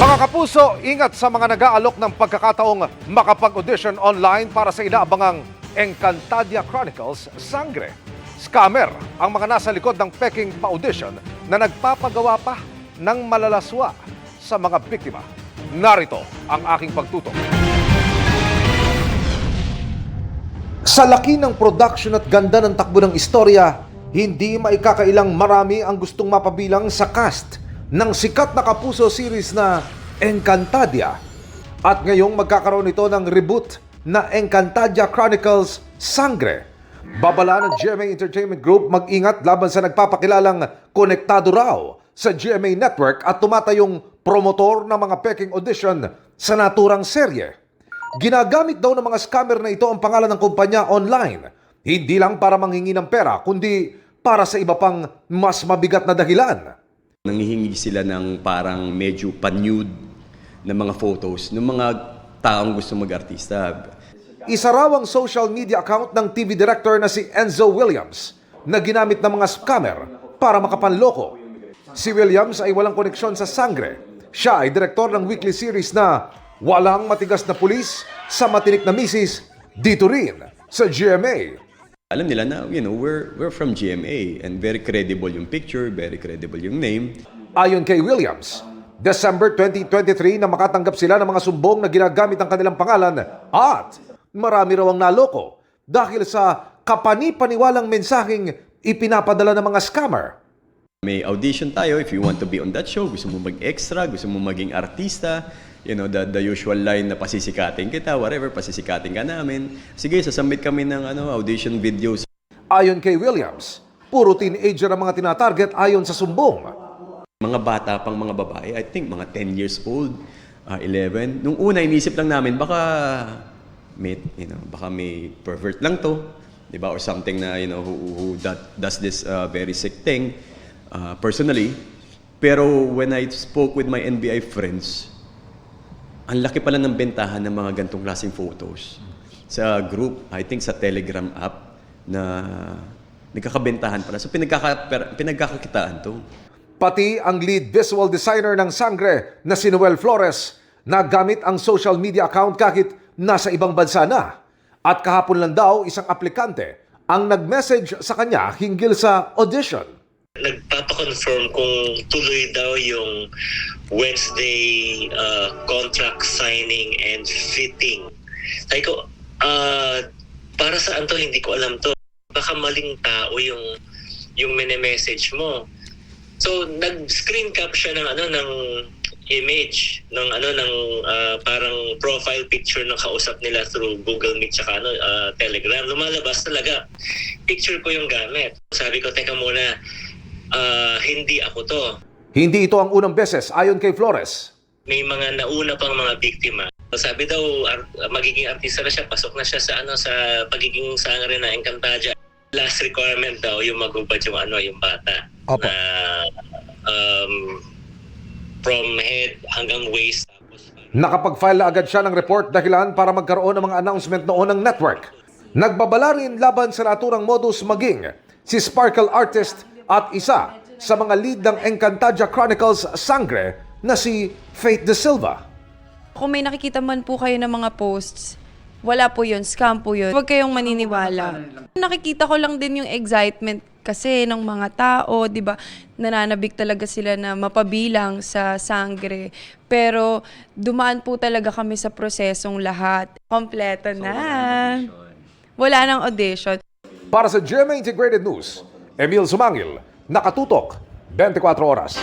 Mga kapuso, ingat sa mga nag-aalok ng pagkakataong makapag-audition online para sa inaabangang Encantadia Chronicles Sangre. Scammer ang mga nasa likod ng peking pa-audition na nagpapagawa pa ng malalaswa sa mga biktima. Narito ang aking pagtutok. Sa laki ng production at ganda ng takbo ng istorya, hindi maikakailang marami ang gustong mapabilang sa cast ng sikat na kapuso series na Encantadia. At ngayong magkakaroon ito ng reboot na Encantadia Chronicles Sangre. Babala ng GMA Entertainment Group mag-ingat laban sa nagpapakilalang konektado raw sa GMA Network at tumatayong promotor ng mga peking audition sa naturang serye. Ginagamit daw ng mga scammer na ito ang pangalan ng kumpanya online, hindi lang para manghingi ng pera, kundi para sa iba pang mas mabigat na dahilan. Nanghihingi sila ng parang medyo pa-nude na mga photos ng mga taong gusto mag-artista. Isa raw ang social media account ng TV director na si Enzo Williams na ginamit ng mga scammer para makapanloko. Si Williams ay walang koneksyon sa Sangre. Siya ay direktor ng weekly series na Walang Matigas na Pulis sa Matinik na Misis, dito rin sa GMA. Alam nila na, we're from GMA and very credible yung picture, very credible yung name. Ayon kay Williams, December 2023 na makatanggap sila ng mga sumbong na ginagamit ang kanilang pangalan at marami raw ang naloko dahil sa kapani-paniwalang mensaheng ipinapadala ng mga scammer. May audition tayo if you want to be on that show, gusto mo mag-extra, gusto mo maging artista, the usual line na pasisikatin kita, whatever, pasisikatin ka namin. Sige, sasubmit kami ng audition videos. Ayon kay Williams, puro teenager ang mga tinatarget ayon sa sumbong. Mga bata pang mga babae, I think mga 10 years old, 11. Nung una, inisip lang namin, baka may pervert lang to, di ba? Or something na, who does this very sick thing. Personally, pero when I spoke with my NBI friends, ang laki pala ng bentahan ng mga gantong klaseng photos. Sa group, I think sa Telegram app, na nagkakabentahan pala. So pinagkakakitaan to. Pati ang lead visual designer ng Sangre na si Noel Flores, nagamit ang social media account kahit nasa ibang bansa na. At kahapon lang daw isang aplikante ang nag-message sa kanya hinggil sa audition. Nagpapakonfirm kung tuloy daw yung Wednesday contract signing and fitting. Sabi ko, para saan to? Hindi ko alam to. Baka maling tao yung message mo. So nag-screen cap siya ng image ng parang profile picture ng kausap nila through Google Meet tsaka Telegram. Lumalabas talaga. Picture ko yung gamit. Sabi ko, teka muna, hindi ako to. Hindi ito ang unang beses ayon kay Flores. May mga nauna pang mga biktima. Sabi daw magiging artista na siya, pasok na siya sa pagiging sangre na Encantadia. Last requirement daw yung magubad yung bata. Opo. Na from head hanggang waist. Nakapag-file na agad siya ng report dahilan para magkaroon ng mga announcement noon ng network. Nagbabala rin laban sa naturang modus maging si Sparkle Artist at isa sa mga lead ng Encantadia Chronicles Sangre na si Faith De Silva. Kung may nakikita man po kayo ng mga posts, wala po yun, scam po yun. Huwag kayong maniniwala. Nakikita ko lang din yung excitement kasi ng mga tao, di ba? Nananabik talaga sila na mapabilang sa Sangre. Pero dumaan po talaga kami sa prosesong lahat. Kompleto na. Wala nang audition. Para sa GMA Integrated News, Emil Sumangil, Nakatutok, 24 Oras.